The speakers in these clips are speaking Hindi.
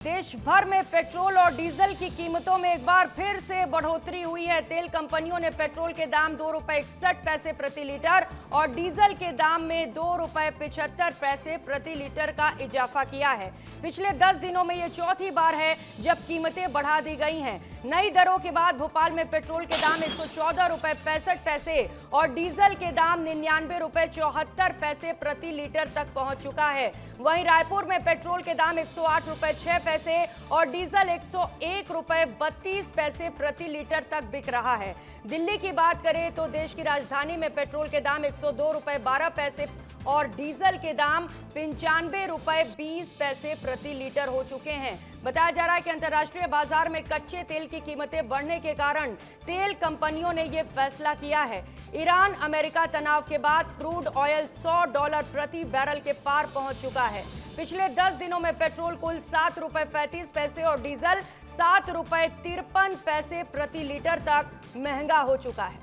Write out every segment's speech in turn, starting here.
देश भर में पेट्रोल और डीजल की कीमतों में एक बार फिर से बढ़ोतरी हुई है। तेल कंपनियों ने पेट्रोल के दाम ₹2.61 प्रति लीटर और डीजल के दाम में ₹2.75 प्रति लीटर का इजाफा किया है। पिछले 10 दिनों में यह चौथी बार है जब कीमतें बढ़ा दी गई हैं। नई दरों के बाद भोपाल में पेट्रोल के दाम ₹114.65 और डीजल के दाम ₹99.74 प्रति लीटर तक पहुंच चुका है। वहीं रायपुर में पेट्रोल के दाम ₹108.06 और डीजल ₹101.32 प्रति लीटर तक बिक रहा है। दिल्ली की बात करें तो देश की राजधानी में पेट्रोल के दाम ₹102.12 और डीजल के दाम ₹95.20 प्रति लीटर हो चुके हैं। बताया जा रहा है कि अंतर्राष्ट्रीय बाजार में कच्चे तेल की कीमतें बढ़ने के कारण तेल कंपनियों ने यह फैसला किया है। ईरान अमेरिका तनाव के बाद क्रूड ऑयल $100 प्रति बैरल के पार पहुंच चुका है। पिछले 10 दिनों में पेट्रोल कुल ₹7.35 और डीजल ₹7.53 प्रति लीटर तक महंगा हो चुका है।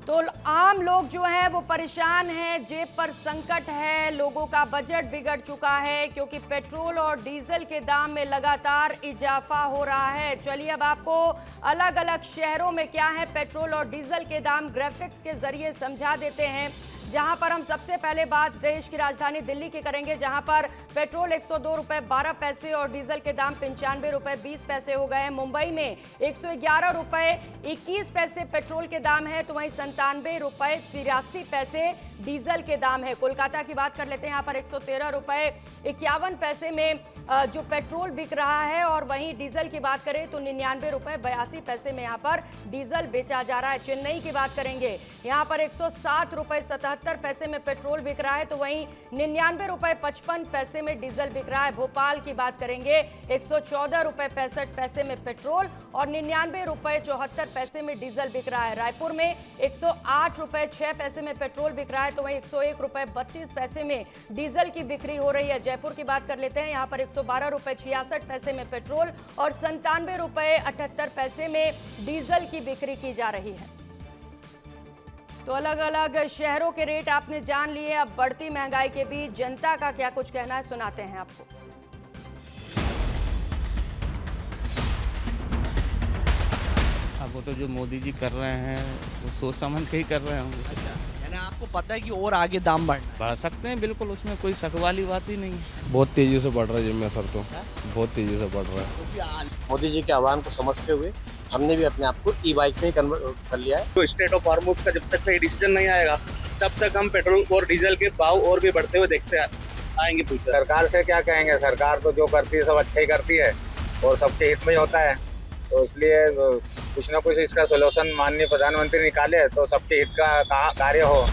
तो आम लोग जो हैं वो परेशान हैं, जेब पर संकट है, लोगों का बजट बिगड़ चुका है क्योंकि पेट्रोल और डीजल के दाम में लगातार इजाफा हो रहा है। चलिए अब आपको अलग अलग शहरों में क्या है पेट्रोल और डीजल के दाम ग्राफिक्स के जरिए समझा देते हैं। जहां पर हम सबसे पहले बात देश की राजधानी दिल्ली की करेंगे, जहां पर पेट्रोल ₹102.12 और डीजल के दाम ₹95.20 हो गए हैं। मुंबई में ₹111.21 पेट्रोल के दाम है तो वहीं ₹97.83 डीजल के दाम है। कोलकाता की बात कर लेते हैं, यहाँ पर ₹113.51 में जो पेट्रोल बिक रहा है और वहीं डीजल की बात करें तो ₹99.82 में यहाँ पर डीजल बेचा जा रहा है। चेन्नई की बात करेंगे, यहाँ पर ₹107.77 में पेट्रोल बिक रहा है तो वहीं ₹99.55 में डीजल बिक रहा है। भोपाल की बात करेंगे, ₹114.65 में पेट्रोल और ₹99.74 में डीजल बिक रहा है। रायपुर में ₹108.06 में पेट्रोल बिक रहा है तो वहीं ₹101.32 में डीजल की बिक्री हो रही है। जयपुर की बात कर लेते हैं, यहाँ पर ₹112.66 में पेट्रोल और ₹97.78 में डीजल की बिक्री की जा रही है। तो अलग अलग शहरों के रेट आपने जान लिए। अब बढ़ती महंगाई के बीच जनता का क्या कुछ कहना है, सुनाते हैं आपको। अब वो तो जो मोदी जी कर रहे हैं वो सोच समझ के ही कर रहे होंगे। अच्छा, यानी आपको पता है कि और आगे दाम बढ़ सकते हैं, बिल्कुल, उसमें कोई शक वाली बात ही नहीं है। बहुत तेजी से बढ़ रहा है जिनमें सर, तो बहुत तेजी से बढ़ रहा है। मोदी जी के आह्वान को समझते हुए हमने भी अपने आप को ई बाइक में कन्वर्ट कर लिया है। तो स्टेट ऑफ हार्मोज का जब तक सही डिसीजन नहीं आएगा तब तक हम पेट्रोल और डीजल के भाव और भी बढ़ते हुए देखते आएंगे। सरकार से क्या कहेंगे, सरकार तो जो करती है सब अच्छा ही करती है और सबके हित में ही होता है, तो इसलिए कुछ ना कुछ इसका सोल्यूशन माननीय प्रधानमंत्री निकाले तो सबके हित का कार्य हो।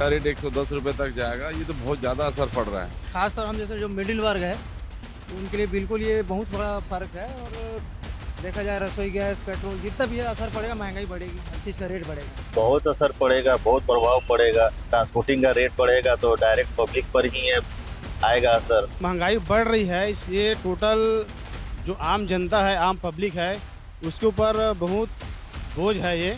रेट 110 रुपए तक जाएगा, ये तो बहुत ज्यादा असर पड़ रहा है। खासतौर हम जैसे जो मिडिल वर्ग है उनके लिए बिल्कुल ये बहुत बड़ा फर्क है। और देखा जाए रसोई गैस, पेट्रोल, जितना भी असर पड़ेगा, महंगाई बढ़ेगी, हर चीज़ का रेट बढ़ेगा। बहुत असर पड़ेगा, बहुत प्रभाव पड़ेगा। ट्रांसपोर्टिंग का रेट बढ़ेगा तो डायरेक्ट पब्लिक पर ही आएगा असर। महंगाई बढ़ रही है, इसलिए टोटल जो आम जनता है, आम पब्लिक है, उसके ऊपर बहुत बोझ है ये।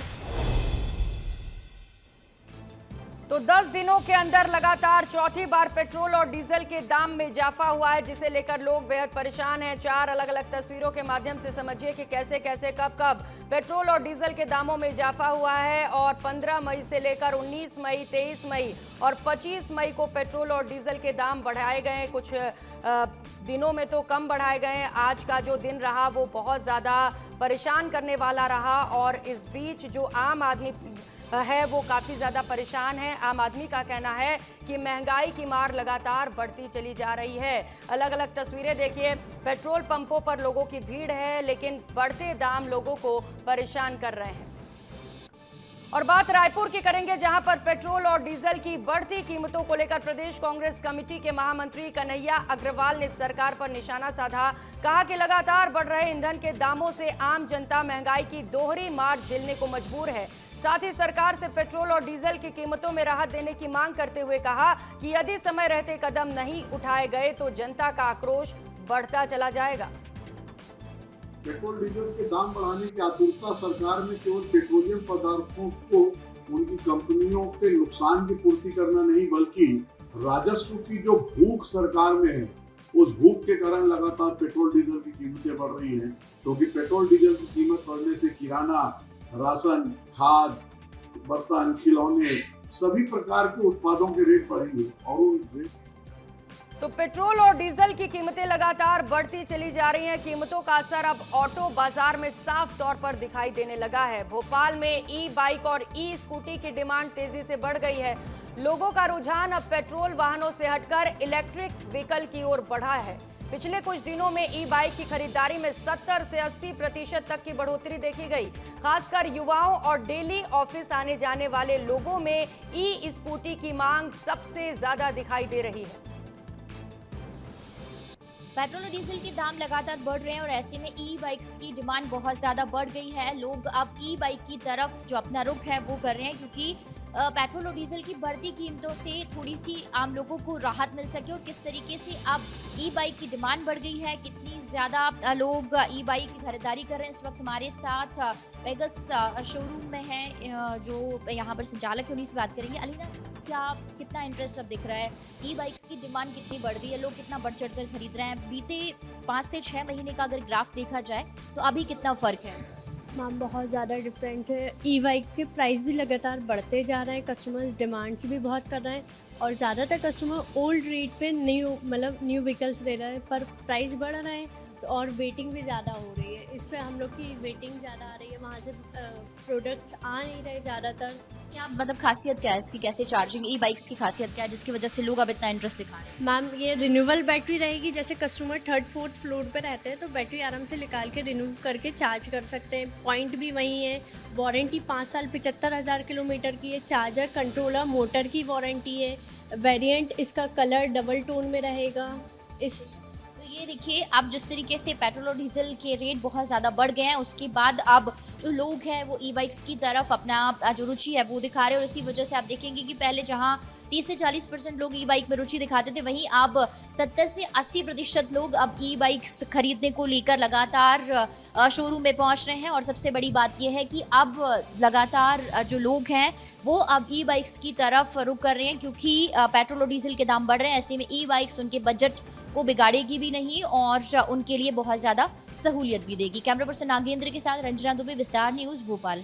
तो 10 दिनों के अंदर लगातार चौथी बार पेट्रोल और डीजल के दाम में इजाफा हुआ है, जिसे लेकर लोग बेहद परेशान हैं। 4 अलग अलग तस्वीरों के माध्यम से समझिए कि कैसे कैसे कब पेट्रोल और डीजल के दामों में इजाफा हुआ है। और 15 मई से लेकर 19 मई, 23 मई और 25 मई को पेट्रोल और डीजल के दाम बढ़ाए गए हैं। कुछ दिनों में तो कम बढ़ाए गए हैं। आज का जो दिन रहा वो बहुत ज़्यादा परेशान करने वाला रहा और इस बीच जो आम आदमी है वो काफ़ी ज़्यादा परेशान है। आम आदमी का कहना है कि महंगाई की मार लगातार बढ़ती चली जा रही है। अलग अलग तस्वीरें देखिए, पेट्रोल पंपों पर लोगों की भीड़ है लेकिन बढ़ते दाम लोगों को परेशान कर रहे हैं। और बात रायपुर की करेंगे, जहां पर पेट्रोल और डीजल की बढ़ती कीमतों को लेकर प्रदेश कांग्रेस कमेटी के महामंत्री कन्हैया अग्रवाल ने सरकार पर निशाना साधा। कहा कि लगातार बढ़ रहे ईंधन के दामों से आम जनता महंगाई की दोहरी मार झेलने को मजबूर है। साथ ही सरकार से पेट्रोल और डीजल की कीमतों में राहत देने की मांग करते हुए कहा कि यदि समय रहते कदम नहीं उठाए गए तो जनता का आक्रोश बढ़ता चला जाएगा। पेट्रोल डीजल के दाम बढ़ाने की आतुरता सरकार में केवल पेट्रोलियम पदार्थों को उनकी कंपनियों के नुकसान की पूर्ति करना नहीं, बल्कि राजस्व की जो भूख सरकार में है, उस भूख के कारण लगातार पेट्रोल डीजल की कीमतें बढ़ रही हैं, क्योंकि पेट्रोल डीजल की कीमत बढ़ने से किराना, राशन, खाद, बर्तन, खिलौने, सभी प्रकार के उत्पादों के रेट बढ़ेंगे और वो रेट तो पेट्रोल और डीजल की कीमतें लगातार बढ़ती चली जा रही हैं। कीमतों का असर अब ऑटो बाजार में साफ तौर पर दिखाई देने लगा है। भोपाल में ई बाइक और ई स्कूटी की डिमांड तेजी से बढ़ गई है। लोगों का रुझान अब पेट्रोल वाहनों से हटकर इलेक्ट्रिक व्हीकल की ओर बढ़ा है। पिछले कुछ दिनों में ई बाइक की खरीदारी में 70 से 80% तक की बढ़ोतरी देखी गई। खासकर युवाओं और डेली ऑफिस आने जाने वाले लोगों में ई स्कूटी की मांग सबसे ज्यादा दिखाई दे रही है। पेट्रोल और डीजल के दाम लगातार बढ़ रहे हैं और ऐसे में ई बाइक्स की डिमांड बहुत ज़्यादा बढ़ गई है। लोग अब ई बाइक की तरफ जो अपना रुख है वो कर रहे हैं, क्योंकि पेट्रोल और डीजल की बढ़ती कीमतों से थोड़ी सी आम लोगों को राहत मिल सके। और किस तरीके से अब ई बाइक की डिमांड बढ़ गई है, कितनी ज़्यादा लोग ई बाइक की खरीदारी कर रहे हैं। इस वक्त हमारे साथ वेगस शोरूम में है जो यहाँ पर संचालक है, उन्हीं से बात करेंगे। अलीना, क्या कितना इंटरेस्ट अब दिख रहा है, ई बाइक्स की डिमांड कितनी बढ़ रही है, लोग कितना बढ़ चढ़ कर खरीद रहे हैं? बीते 5 से 6 महीने का अगर ग्राफ देखा जाए तो अभी कितना फ़र्क है? मैम बहुत ज़्यादा डिफरेंट है। ई बाइक के प्राइस भी लगातार बढ़ते जा रहे हैं, कस्टमर्स डिमांड्स भी बहुत कर रहे हैं और ज़्यादातर कस्टमर ओल्ड रेट पे न्यू व्हीकल्स ले रहे हैं, पर प्राइस बढ़ रहे हैं और वेटिंग भी ज़्यादा हो रही है। इस पे हम लोग की वेटिंग ज़्यादा आ रही है, वहाँ से प्रोडक्ट्स आ नहीं रहे ज़्यादातर। क्या मतलब खासियत क्या है इसकी, कैसे चार्जिंग ई बाइक्स की खासियत क्या है जिसकी वजह से लोग अब इतना इंटरेस्ट दिखा रहे हैं? मैम ये रिन्यूएबल बैटरी रहेगी। जैसे कस्टमर 3rd 4th फ्लोर पे रहते हैं तो बैटरी आराम से निकाल के रिन्यू करके चार्ज कर सकते हैं। पॉइंट भी वही है। वारंटी 5 साल 75,000 किलोमीटर की है। चार्जर, कंट्रोलर, मोटर की वारंटी है। वेरिएंट इसका कलर डबल टोन में रहेगा। ये देखिए, अब जिस तरीके से पेट्रोल और डीजल के रेट बहुत ज़्यादा बढ़ गए हैं, उसके बाद अब जो लोग हैं वो ई बाइक्स की तरफ अपना जो रुचि है वो दिखा रहे हैं। और इसी वजह से आप देखेंगे कि पहले जहां 30 से 40% लोग ई बाइक में रुचि दिखाते थे, वहीं अब 70 से 80% लोग अब ई बाइक्स खरीदने को लेकर लगातार शोरूम में पहुंच रहे हैं। और सबसे बड़ी बात यह है कि अब लगातार जो लोग हैं वो अब ई बाइक्स की तरफ रुख कर रहे हैं, क्योंकि पेट्रोल और डीजल के दाम बढ़ रहे हैं। ऐसे में ई बाइक्स उनके बजट को बिगाड़ेगी भी नहीं और उनके लिए बहुत ज़्यादा सहूलियत भी देगी। कैमरा पर्सन नागेंद्र के साथ रंजना दुबे, विस्तार न्यूज़, भोपाल।